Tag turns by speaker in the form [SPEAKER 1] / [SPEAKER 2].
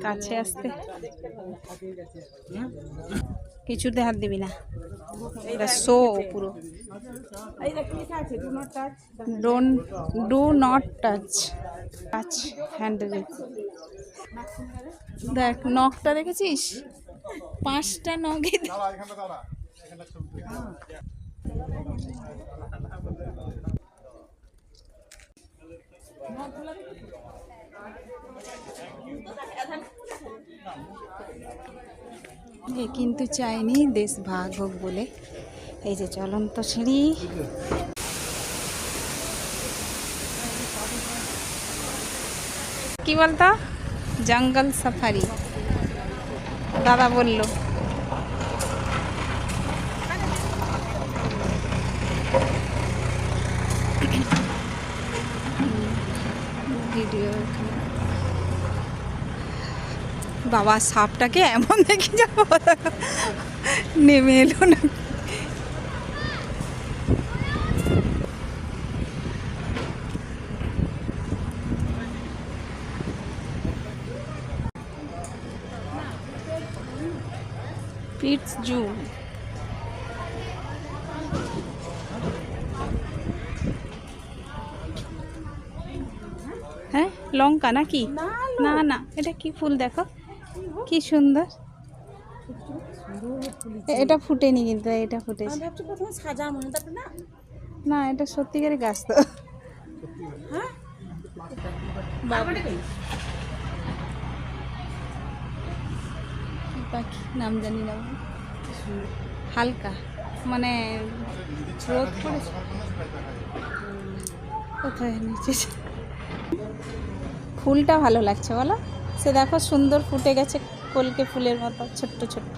[SPEAKER 1] কাছে আসতে কিছুতে হাত দিবি না, এটা শো পুরো। Don't do not touch touch handle. দেখ নখটা দেখেছিস, 5টা নখই। কিন্তু চাইনি দেশ ভাগ হোক বলে। এই যে চলন্ত সিঁড়ি, কি বলতো, জঙ্গল সাফারি দাদা বলল। ভিডিও বাবা, সাপটাকে এমন দেখে যাবো, নেমে এলো না। পিটস জু, হ্যাঁ লঙ্কা নাকি? না না, এটা কি ফুল দেখো, কি সুন্দর। এটা ফুটেনি কিন্তু, এটা ফুটেছে। না এটা সত্যিকারের গাছ তো। পাখি নাম জানি না, হালকা মানে রোদ পড়েছে। কোথায় নিচে ফুলটা ভালো লাগছে বলো, সে দেখো সুন্দর ফুটে গেছে, কলকে ফুলের মতো ছোট্ট ছোট্ট।